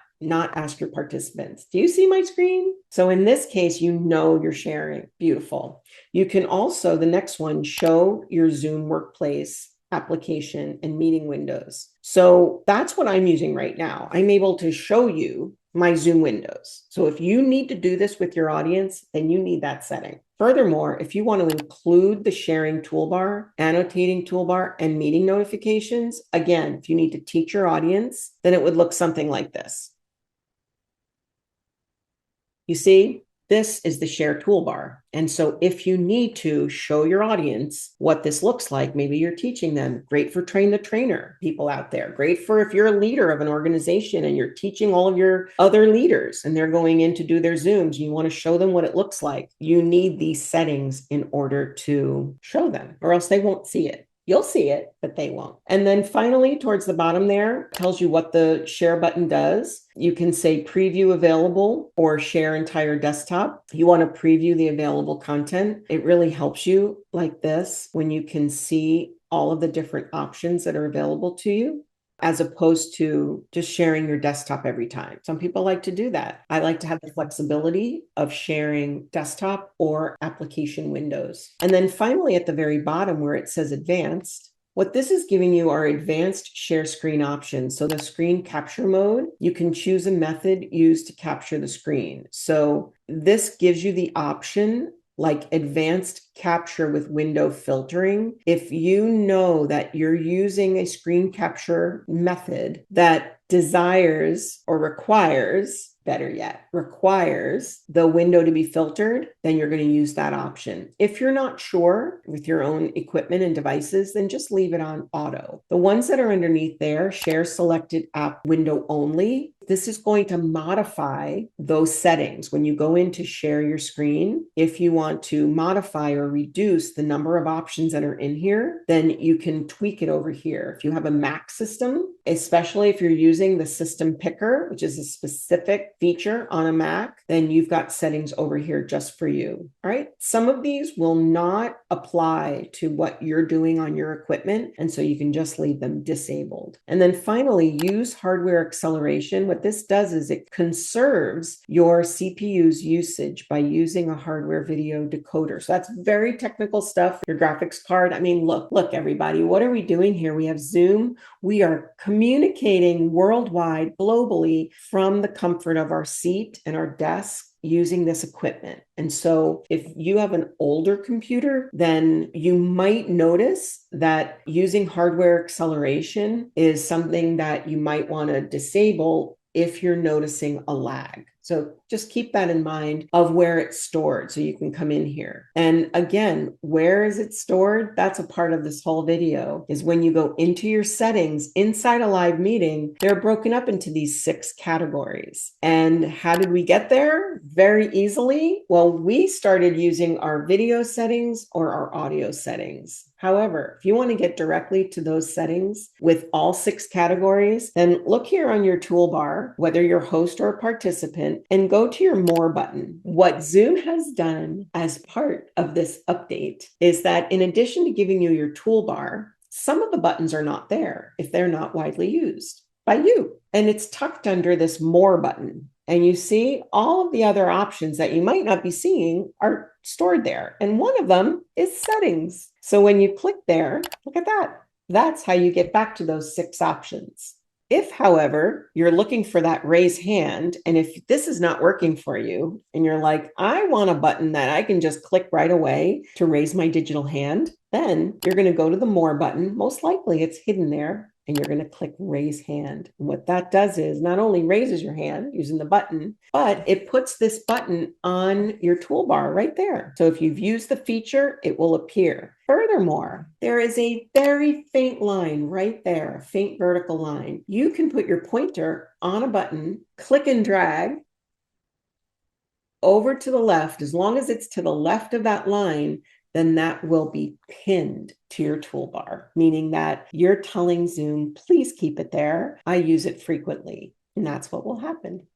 ask your participants, do you see my screen? So in this case, you know you're sharing. Beautiful. You can also, the next one, show your Zoom Workplace application and meeting windows. So that's what I'm using right now. I'm able to show you my Zoom windows. So if you need to do this with your audience, then you need that setting. Furthermore, if you want to include the sharing toolbar, annotating toolbar, and meeting notifications, again, if you need to teach your audience, then it would look something like this. You see, this is the share toolbar. And so if you need to show your audience what this looks like, maybe you're teaching them, great for train the trainer people out there, great for if you're a leader of an organization and you're teaching all of your other leaders and they're going in to do their Zooms and you want to show them what it looks like. You need these settings in order to show them, or else they won't see it. You'll see it, but they won't. And then finally, towards the bottom there, tells you what the share button does. You can say preview available or share entire desktop. You want to preview the available content. It really helps you like this when you can see all of the different options that are available to you, as opposed to just sharing your desktop every time. Some people like to do that. I like to have the flexibility of sharing desktop or application windows. And then finally, at the very bottom where it says advanced, what this is giving you are advanced share screen options. So the screen capture mode, you can choose a method used to capture the screen. So this gives you the option like advanced capture with window filtering. If you know that you're using a screen capture method that desires or requires better yet, requires the window to be filtered, then you're going to use that option. If you're not sure with your own equipment and devices, then just leave it on auto. The ones that are underneath there, share selected app window only, this is going to modify those settings. When you go in to share your screen, if you want to modify or reduce the number of options that are in here, then you can tweak it over here. If you have a Mac system, especially if you're using the system picker, which is a specific feature on a Mac, then you've got settings over here just for you. All right. Some of these will not apply to what you're doing on your equipment, and so you can just leave them disabled. And then finally, use hardware acceleration. What this does is it conserves your CPU's usage by using a hardware video decoder. So that's very technical stuff. Your graphics card. I mean, look, everybody, what are we doing here? We have Zoom. We are communicating worldwide, globally, from the comfort of our seat and our desk using this equipment. And so if you have an older computer, then you might notice that using hardware acceleration is something that you might want to disable if you're noticing a lag. So just keep that in mind of where it's stored so you can come in here. And again, where is it stored? That's a part of this whole video, is when you go into your settings inside a live meeting, they're broken up into these 6 categories. And how did we get there? Very easily. Well, we started using our video settings or our audio settings. However, if you want to get directly to those settings with all 6 categories, then look here on your toolbar, whether you're a host or a participant, and go to your More button. What Zoom has done as part of this update is that in addition to giving you your toolbar, some of the buttons are not there if they're not widely used by you. And it's tucked under this More button. And you see all of the other options that you might not be seeing are stored there. And one of them is settings. So when you click there, look at that. That's how you get back to those 6 options. If, however, you're looking for that raise hand, and if this is not working for you, and you're like, I want a button that I can just click right away to raise my digital hand, then you're going to go to the More button. Most likely it's hidden there, and you're going to click Raise Hand. And what that does is not only raises your hand using the button, but it puts this button on your toolbar right there. So if you've used the feature, it will appear. Furthermore, there is a very faint line right there, a faint vertical line. You can put your pointer on a button, click and drag over to the left. As long as it's to the left of that line, then that will be pinned to your toolbar, meaning that you're telling Zoom, please keep it there. I use it frequently, and that's what will happen.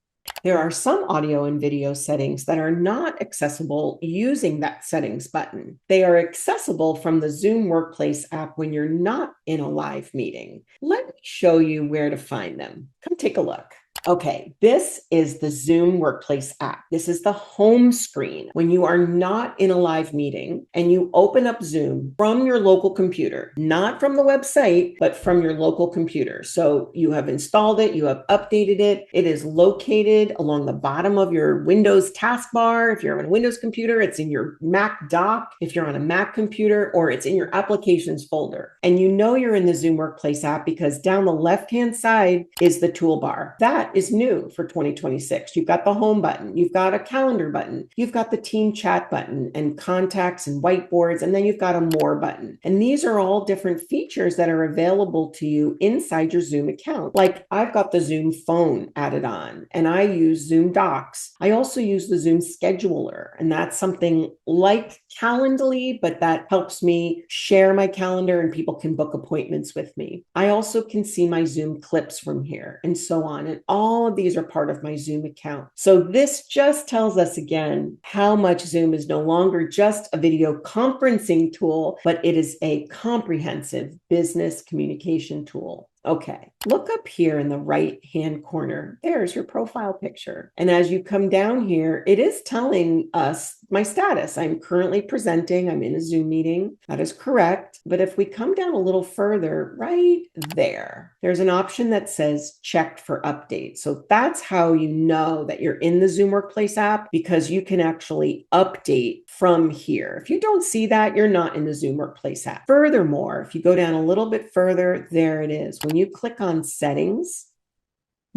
There are some audio and video settings that are not accessible using that settings button. They are accessible from the Zoom Workplace app when you're not in a live meeting. Let me show you where to find them. Come take a look. Okay, this is the Zoom Workplace app. This is the home screen when you are not in a live meeting and you open up Zoom from your local computer, not from the website, but from your local computer. So you have installed it, you have updated it. It is located along the bottom of your Windows taskbar. If you're on a Windows computer, it's in your Mac dock. If you're on a Mac computer, or it's in your applications folder. And you know you're in the Zoom Workplace app because down the left-hand side is the toolbar. That is new for 2026. You've got the home button, you've got a calendar button, you've got the team chat button and contacts and whiteboards, and then you've got a More button. And these are all different features that are available to you inside your Zoom account. Like I've got the Zoom phone added on, and I use Zoom Docs. I also use the Zoom scheduler, and that's something like Calendly, but that helps me share my calendar and people can book appointments with me. I also can see my Zoom clips from here and so on. And all of these are part of my Zoom account. So this just tells us again how much Zoom is no longer just a video conferencing tool, but it is a comprehensive business communication tool. Okay, look up here in the right-hand corner. There's your profile picture. And as you come down here, it is telling us my status. I'm currently presenting. I'm in a Zoom meeting. That is correct. But if we come down a little further, right there, there's an option that says checked for updates. So that's how you know that you're in the Zoom Workplace app, because you can actually update from here. If you don't see that, you're not in the Zoom Workplace app. Furthermore, if you go down a little bit further, there it is. When you click on settings,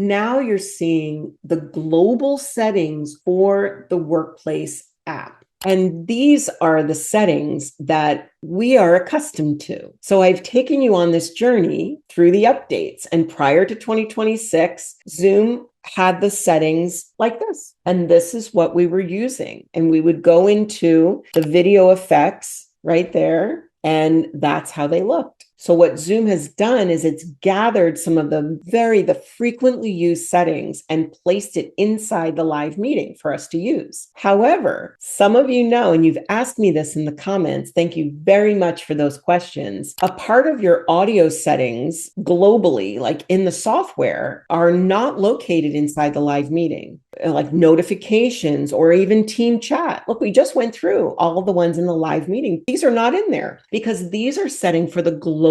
Now you're seeing the global settings for the workplace app. And these are the settings that we are accustomed to. So I've taken you on this journey through the updates. And prior to 2026, Zoom had the settings like this. And this is what we were using. And we would go into the video effects right there. And that's how they looked. So what Zoom has done is it's gathered some of the frequently used settings and placed it inside the live meeting for us to use. However, some of you know, and you've asked me this in the comments, thank you very much for those questions. A part of your audio settings globally, like in the software, are not located inside the live meeting, like notifications or even team chat. Look, we just went through all of the ones in the live meeting. These are not in there because these are setting for the global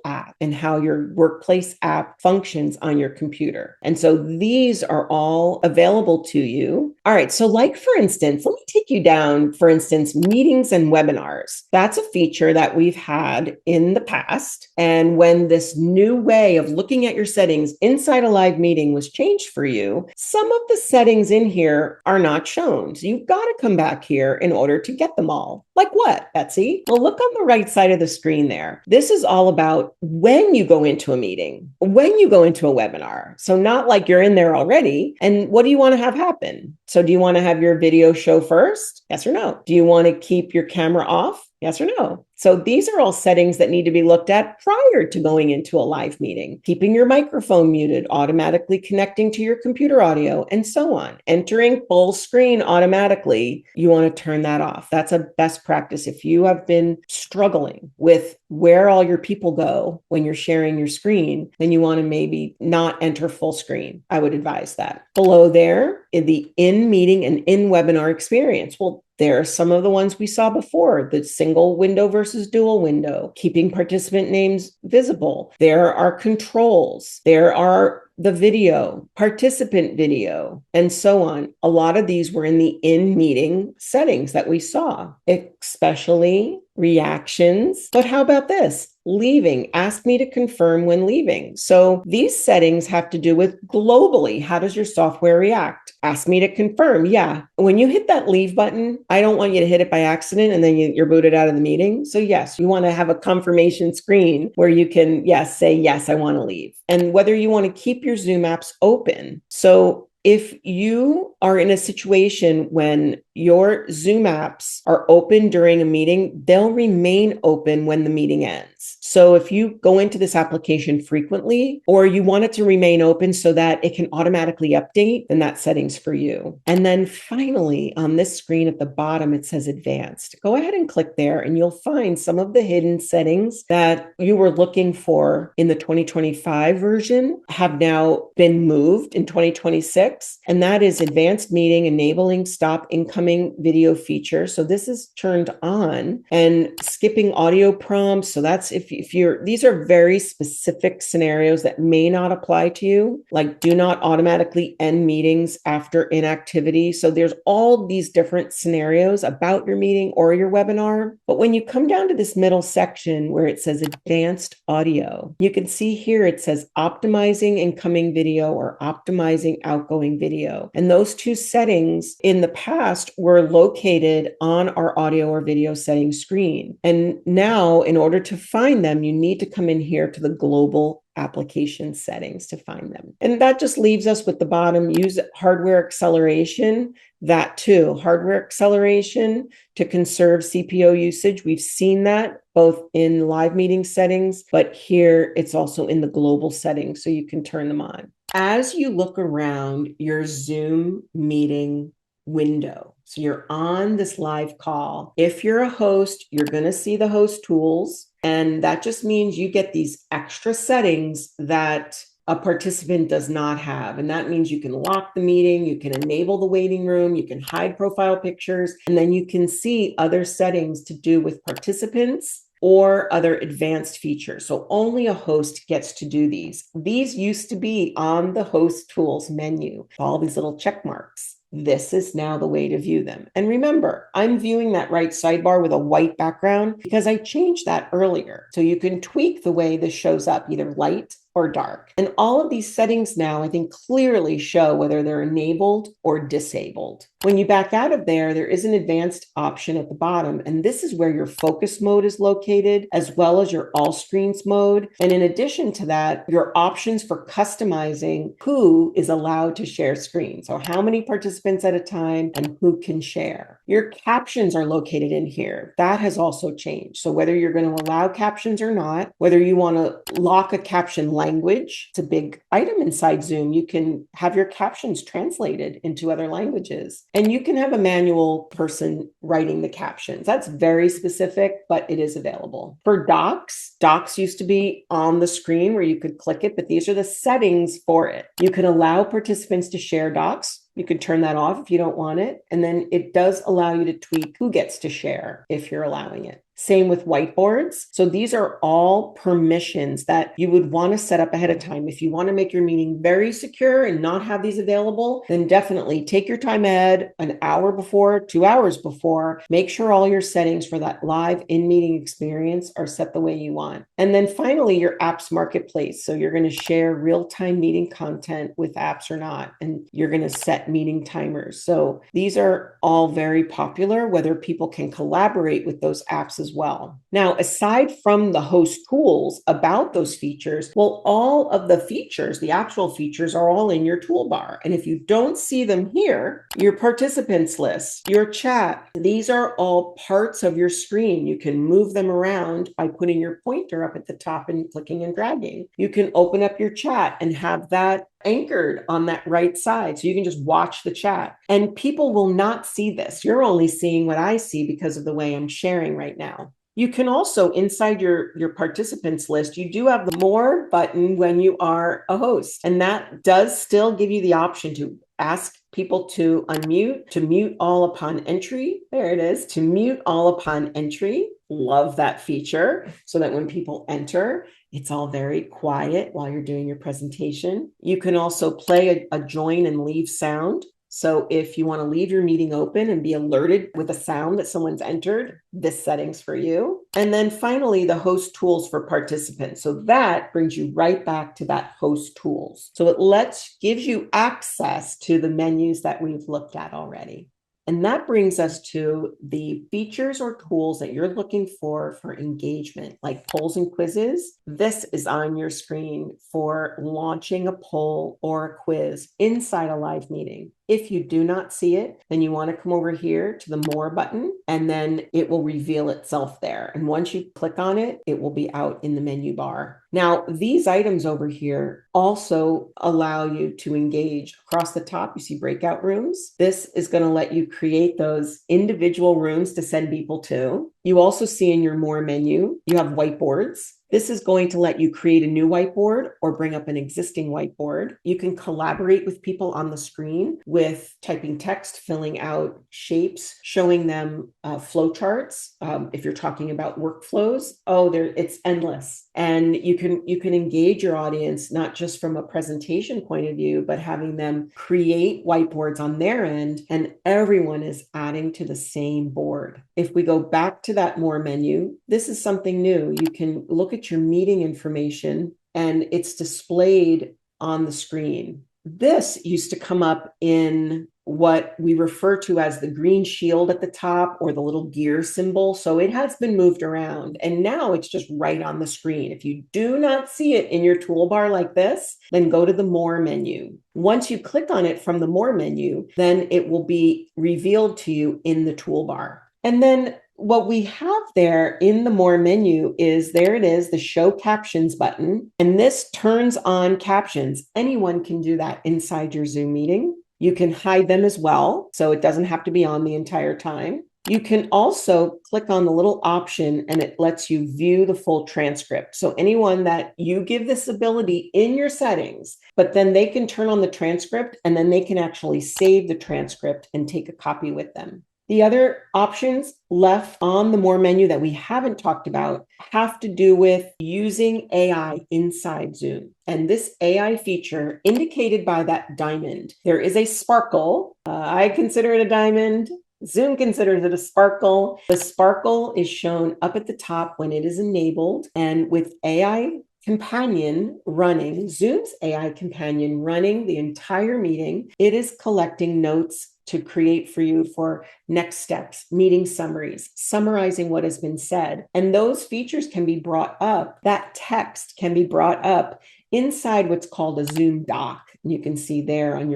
app and how your workplace app functions on your computer. And so these are all available to you. All right. So like, for instance, let me take you down, for instance, meetings and webinars. That's a feature that we've had in the past. And when this new way of looking at your settings inside a live meeting was changed for you, some of the settings in here are not shown. So you've got to come back here in order to get them all. Like what, Betsy? Well, look on the right side of the screen there. This is all about when you go into a meeting, when you go into a webinar. So not like you're in there already. And what do you want to have happen? So do you want to have your video show first? Yes or no? Do you want to keep your camera off? Yes or no? So these are all settings that need to be looked at prior to going into a live meeting. Keeping your microphone muted, automatically connecting to your computer audio, and so on. Entering full screen automatically, you want to turn that off. That's a best practice. If you have been struggling with where all your people go when you're sharing your screen, then you want to maybe not enter full screen. I would advise that. Below there, in the in-meeting and in-webinar experience. Well, there are some of the ones we saw before, the single window versus dual window, keeping participant names visible. There are controls. There are the video, participant video, and so on. A lot of these were in the in-meeting settings that we saw, especially reactions. But how about this? Leaving. Ask me to confirm when leaving. So these settings have to do with globally. How does your software react? Ask me to confirm. Yeah. When you hit that leave button, I don't want you to hit it by accident and then you're booted out of the meeting. So yes, you want to have a confirmation screen where you can, yes, say, yes, I want to leave. And whether you want to keep your Zoom apps open. So if you are in a situation when your Zoom apps are open during a meeting, they'll remain open when the meeting ends. So if you go into this application frequently, or you want it to remain open so that it can automatically update, then that setting's for you. And then finally, on this screen at the bottom, it says advanced. Go ahead and click there and you'll find some of the hidden settings that you were looking for in the 2025 version have now been moved in 2026. And that is advanced meeting, enabling stop incoming video feature. So this is turned on, and skipping audio prompts. So that's if you're, these are very specific scenarios that may not apply to you, like do not automatically end meetings after inactivity. So there's all these different scenarios about your meeting or your webinar. But when you come down to this middle section where it says advanced audio, you can see here it says optimizing incoming video or optimizing outgoing video. And those two settings in the past were located on our audio or video settings screen. And now, in order to find them, you need to come in here to the global application settings to find them. And that just leaves us with the bottom, use hardware acceleration. That too, hardware acceleration to conserve CPO usage. We've seen that both in live meeting settings, but here it's also in the global settings, so you can turn them on. As you look around your Zoom meeting window, so you're on this live call. If you're a host, you're going to see the host tools. And that just means you get these extra settings that a participant does not have. And that means you can lock the meeting, you can enable the waiting room, you can hide profile pictures, and then you can see other settings to do with participants or other advanced features. So only a host gets to do these. These used to be on the host tools menu, all these little check marks. This is now the way to view them. And remember, I'm viewing that right sidebar with a white background because I changed that earlier. So you can tweak the way this shows up, either light or dark. And all of these settings now, I think, clearly show whether they're enabled or disabled. When you back out of there, there is an advanced option at the bottom, and this is where your focus mode is located, as well as your all screens mode. And in addition to that, your options for customizing who is allowed to share screen. So how many participants at a time and who can share. Your captions are located in here. That has also changed. So whether you're going to allow captions or not, whether you want to lock a caption language, it's a big item inside Zoom. You can have your captions translated into other languages. And you can have a manual person writing the captions. That's very specific, but it is available. For docs, docs used to be on the screen where you could click it, but these are the settings for it. You can allow participants to share docs. You could turn that off if you don't want it. And then it does allow you to tweak who gets to share if you're allowing it. Same with whiteboards. So these are all permissions that you would want to set up ahead of time. If you want to make your meeting very secure and not have these available, then definitely take your time ahead, an hour before, 2 hours before. Make sure all your settings for that live in-meeting experience are set the way you want. And then finally, your apps marketplace. So you're going to share real-time meeting content with apps or not, and you're going to set meeting timers. So these are all very popular, whether people can collaborate with those apps as well. Now, aside from the host tools about those features, well, all of the features, the actual features, are all in your toolbar. And if you don't see them here, your participants list, your chat, these are all parts of your screen. You can move them around by putting your pointer up at the top and clicking and dragging. You can open up your chat and have that anchored on that right side. So you can just watch the chat. And people will not see this. You're only seeing what I see because of the way I'm sharing right now. You can also, inside your participants list, you do have the more button when you are a host. And that does still give you the option to ask people to unmute, to mute all upon entry. There it is, to mute all upon entry. Love that feature, so that when people enter, it's all very quiet while you're doing your presentation. You can also play a join and leave sound. So if you want to leave your meeting open and be alerted with a sound that someone's entered, this setting's for you. And then finally, the host tools for participants. So that brings you right back to that host tools. So it gives you access to the menus that we've looked at already. And that brings us to the features or tools that you're looking for engagement, like polls and quizzes. This is on your screen for launching a poll or a quiz inside a live meeting. If you do not see it, then you want to come over here to the more button, and then it will reveal itself there. And once you click on it, it will be out in the menu bar. Now, these items over here also allow you to engage. Across the top, you see breakout rooms. This is going to let you create those individual rooms to send people to. You also see in your more menu, you have whiteboards. This is going to let you create a new whiteboard or bring up an existing whiteboard. You can collaborate with people on the screen with typing text, filling out shapes, showing them flowcharts. If you're talking about workflows, it's endless. And you can engage your audience, not just from a presentation point of view, but having them create whiteboards on their end, and everyone is adding to the same board. If we go back to that more menu, this is something new. You can look at your meeting information and it's displayed on the screen. This used to come up in what we refer to as the green shield at the top, or the little gear symbol. So it has been moved around, and now it's just right on the screen. If you do not see it in your toolbar like this, then go to the more menu. Once you click on it from the more menu, then it will be revealed to you in the toolbar. And then what we have there in the more menu is, there it is, the show captions button. And this turns on captions. Anyone can do that inside your Zoom meeting. You can hide them as well, so it doesn't have to be on the entire time. You can also click on the little option and it lets you view the full transcript. So anyone that you give this ability in your settings, but then they can turn on the transcript and then they can actually save the transcript and take a copy with them. The other options left on the more menu that we haven't talked about have to do with using AI inside Zoom. And this AI feature, indicated by that diamond, there is a sparkle. I consider it a diamond. Zoom considers it a sparkle. The sparkle is shown up at the top when it is enabled. And with AI companion running, Zoom's AI companion running the entire meeting. It is collecting notes to create for you for next steps, meeting summaries, summarizing what has been said. And those features can be brought up, that text can be brought up inside what's called a Zoom doc. You can see there on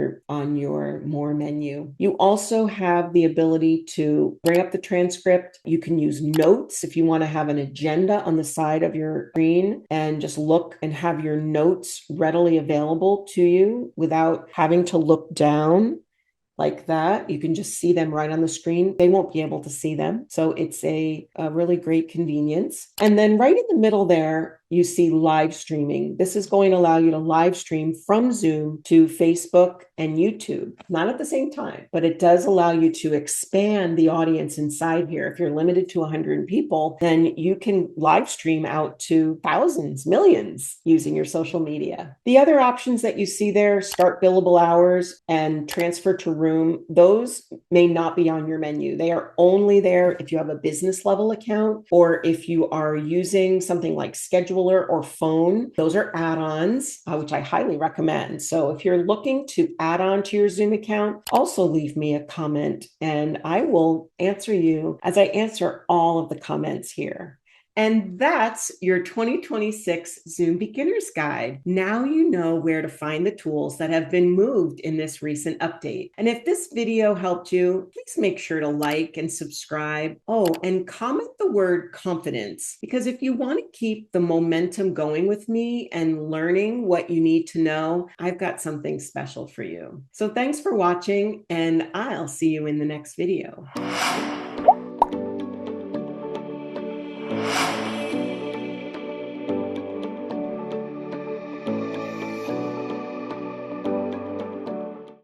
your more menu. You also have the ability to bring up the transcript. You can use notes if you want to have an agenda on the side of your screen and just look and have your notes readily available to you without having to look down like that. You can just see them right on the screen. They won't be able to see them. So it's a really great convenience. And then right in the middle there, you see live streaming. This is going to allow you to live stream from Zoom to Facebook and YouTube, not at the same time, but it does allow you to expand the audience inside here. If you're limited to 100 people, then you can live stream out to thousands, millions using your social media. The other options that you see there, start billable hours and transfer to room, those may not be on your menu. They are only there if you have a business level account or if you are using something like scheduler or phone. Those are add-ons, which I highly recommend. So if you're looking to add on to your Zoom account, also leave me a comment and I will answer you as I answer all of the comments here. And that's your 2026 Zoom Beginner's Guide. Now you know where to find the tools that have been moved in this recent update. And if this video helped you, please make sure to like and subscribe. Oh, and comment the word confidence, because if you want to keep the momentum going with me and learning what you need to know, I've got something special for you. So thanks for watching, and I'll see you in the next video.